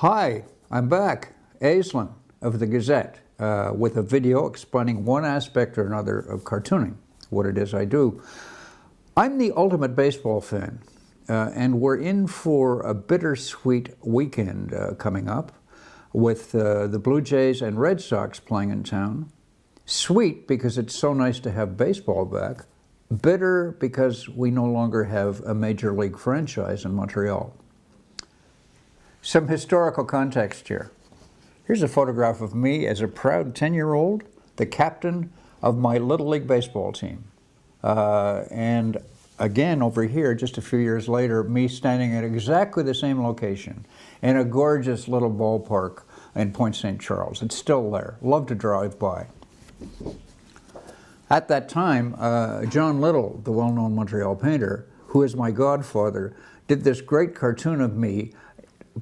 Hi, I'm back, Aislin of the Gazette, with a video explaining one aspect or another of cartooning, what it is I do. I'm the ultimate baseball fan, and we're in for a bittersweet weekend coming up with the Blue Jays and Red Sox playing in town. Sweet because it's so nice to have baseball back. Bitter because we no longer have a major league franchise in Montreal. Some historical context here. Here's a photograph of me as a proud 10-year-old, the captain of my Little League baseball team. And again, over here, just a few years later, me standing at exactly the same location in a gorgeous little ballpark in Point St. Charles. It's still there. Love to drive by. At that time, John Little, the well-known Montreal painter, who is my godfather, did this great cartoon of me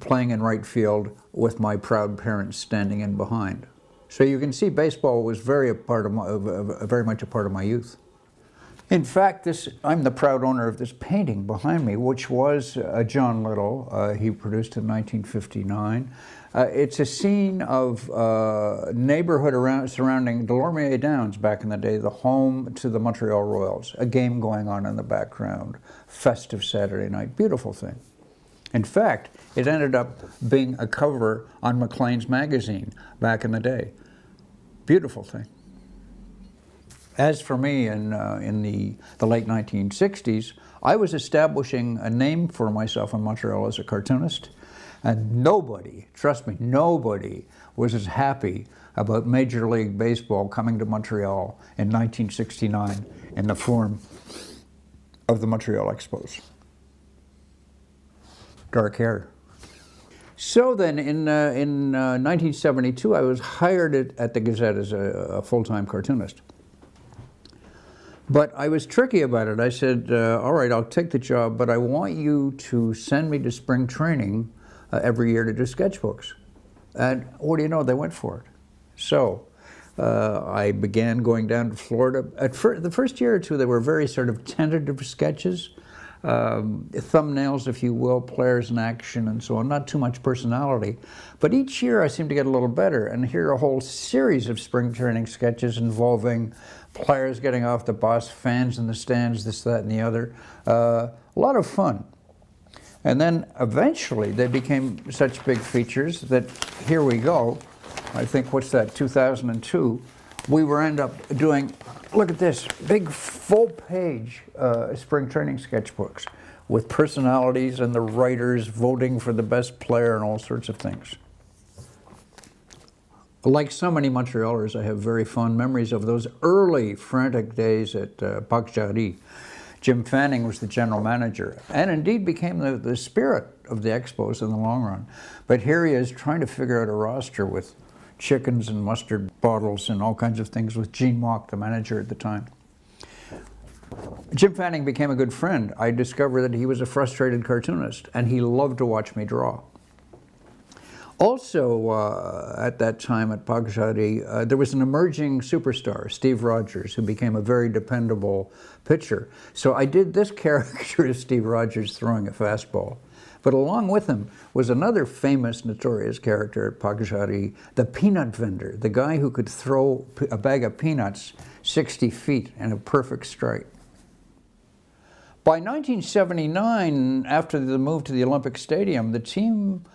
playing in right field with my proud parents standing in behind. So you can see baseball was very much a part of my youth. In fact, I'm the proud owner of this painting behind me, which was John Little. He produced in 1959. It's a scene of neighborhood surrounding Delormier Downs back in the day, the home to the Montreal Royals. A game going on in the background, festive Saturday night, beautiful thing. In fact, it ended up being a cover on Maclean's magazine back in the day. Beautiful thing. As for me, in the late 1960s, I was establishing a name for myself in Montreal as a cartoonist, and nobody, trust me, nobody was as happy about Major League Baseball coming to Montreal in 1969 in the form of the Montreal Expos. Dark hair. So then, in 1972, I was hired at the Gazette as a full-time cartoonist. But I was tricky about it. I said, all right, I'll take the job, but I want you to send me to spring training every year to do sketchbooks. And what do you know, they went for it. So I began going down to Florida. The first year or two, they were very sort of tentative sketches. Thumbnails, if you will, players in action and so on, not too much personality. But each year I seem to get a little better, and here a whole series of spring training sketches involving players getting off the bus, fans in the stands, this, that, and the other. A lot of fun. And then eventually they became such big features that here we go. I think, what's that, 2002, we were end up doing, look at this, big full-page spring training sketchbooks with personalities and the writers voting for the best player and all sorts of things. Like so many Montrealers, I have very fond memories of those early frantic days at Parc Jarry. Jim Fanning was the general manager and indeed became the spirit of the Expos in the long run. But here he is trying to figure out a roster with chickens and mustard bottles and all kinds of things with Gene Mock, the manager at the time. Jim Fanning became a good friend. I discovered that he was a frustrated cartoonist and he loved to watch me draw. Also, at that time at Parc Jarry, there was an emerging superstar, Steve Rogers, who became a very dependable pitcher. So I did this character of Steve Rogers throwing a fastball. But along with him was another famous, notorious character at Parc Jarry, the peanut vendor, the guy who could throw a bag of peanuts 60 feet in a perfect strike. By 1979, after the move to the Olympic Stadium, the team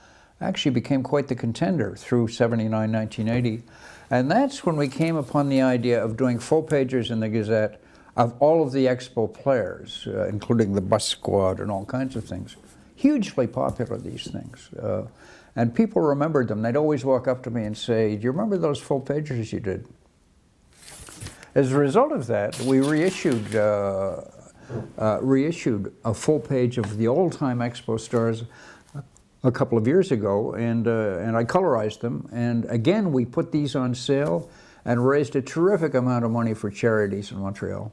actually became quite the contender through 79, 1980. And that's when we came upon the idea of doing full pages in the Gazette of all of the Expo players, including the bus squad and all kinds of things. Hugely popular, these things. And people remembered them. They'd always walk up to me and say, do you remember those full pages you did? As a result of that, we reissued a full page of the old-time Expo stars a couple of years ago, and I colorized them. And again, we put these on sale and raised a terrific amount of money for charities in Montreal.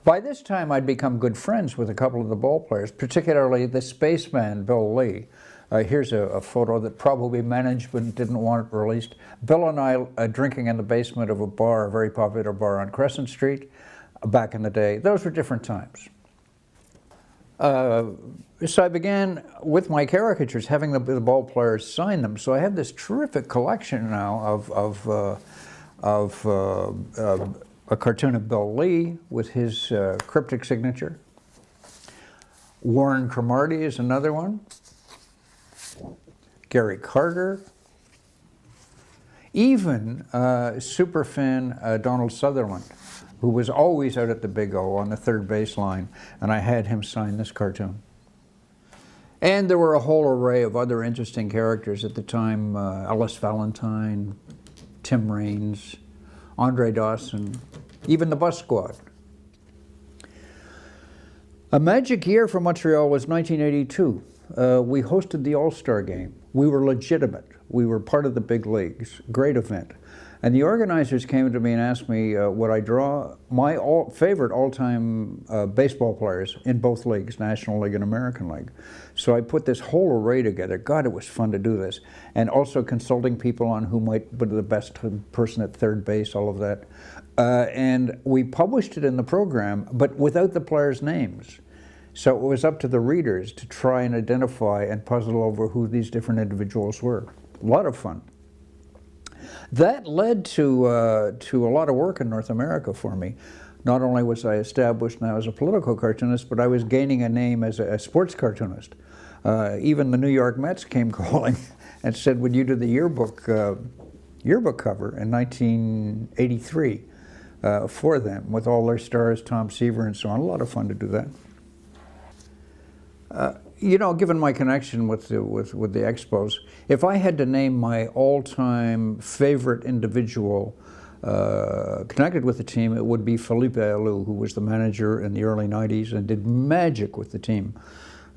By this time, I'd become good friends with a couple of the ball players, particularly the spaceman, Bill Lee. Here's a photo that probably management didn't want released. Bill and I drinking in the basement of a bar, a very popular bar on Crescent Street back in the day. Those were different times. So I began with my caricatures having the ball players sign them. So I have this terrific collection now of a cartoon of Bill Lee with his cryptic signature. Warren Cromartie is another one. Gary Carter. Even superfan Donald Sutherland, who was always out at the Big O on the third base line, and I had him sign this cartoon. And there were a whole array of other interesting characters at the time, Ellis Valentine, Tim Raines, Andre Dawson, even the Bus Squad. A magic year for Montreal was 1982. We hosted the All-Star Game. We were legitimate. We were part of the big leagues. Great event. And the organizers came to me and asked me would I draw my favorite all-time baseball players in both leagues, National League and American League. So I put this whole array together. God, it was fun to do this. And also consulting people on who might be the best person at third base, all of that. And we published it in the program, but without the players' names. So it was up to the readers to try and identify and puzzle over who these different individuals were. A lot of fun. That led to a lot of work in North America for me. Not only was I established now as a political cartoonist, but I was gaining a name as a sports cartoonist. Even the New York Mets came calling and said, would you do the yearbook cover in 1983 for them, with all their stars, Tom Seaver and so on. A lot of fun to do that. You know, given my connection with the Expos, if I had to name my all-time favorite individual connected with the team, it would be Felipe Alou, who was the manager in the early 90s and did magic with the team.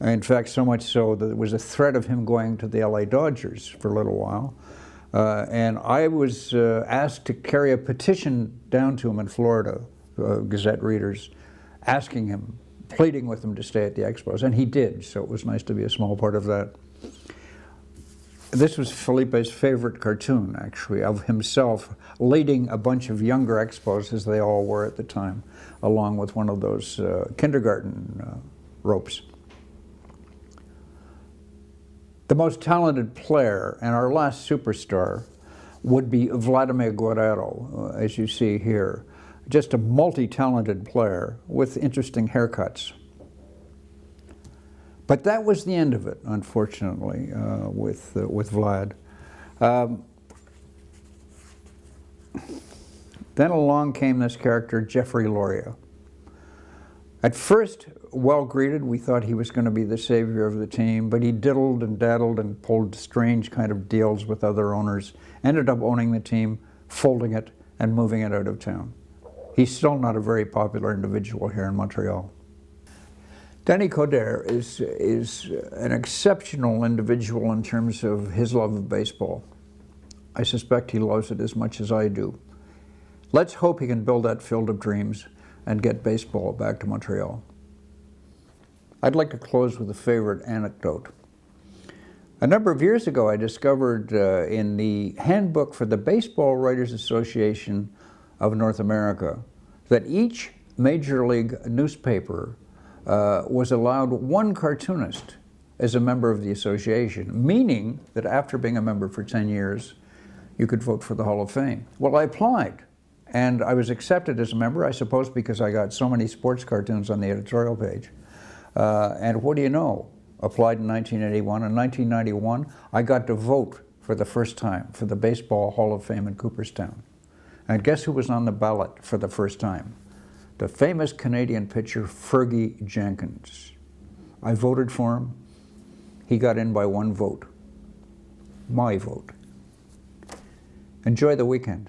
In fact, so much so that there was a threat of him going to the LA Dodgers for a little while. And I was asked to carry a petition down to him in Florida, Gazette readers, asking him, pleading with him to stay at the Expos, and he did, so it was nice to be a small part of that. This was Felipe's favorite cartoon, actually, of himself leading a bunch of younger Expos, as they all were at the time, along with one of those kindergarten ropes. The most talented player, and our last superstar, would be Vladimir Guerrero, as you see here. Just a multi-talented player with interesting haircuts. But that was the end of it, unfortunately, with Vlad. Then along came this character, Jeffrey Loria. At first, well greeted, we thought he was going to be the savior of the team, but he diddled and daddled and pulled strange kind of deals with other owners, ended up owning the team, folding it, and moving it out of town. He's still not a very popular individual here in Montreal. Danny Coderre is an exceptional individual in terms of his love of baseball. I suspect he loves it as much as I do. Let's hope he can build that field of dreams and get baseball back to Montreal. I'd like to close with a favorite anecdote. A number of years ago, I discovered in the handbook for the Baseball Writers Association of North America that each major league newspaper was allowed one cartoonist as a member of the association, meaning that after being a member for 10 years, you could vote for the Hall of Fame. Well, I applied, and I was accepted as a member, I suppose because I got so many sports cartoons on the editorial page. And what do you know? Applied in 1981. In 1991, I got to vote for the first time for the Baseball Hall of Fame in Cooperstown. And guess who was on the ballot for the first time? The famous Canadian pitcher, Fergie Jenkins. I voted for him. He got in by one vote. My vote. Enjoy the weekend.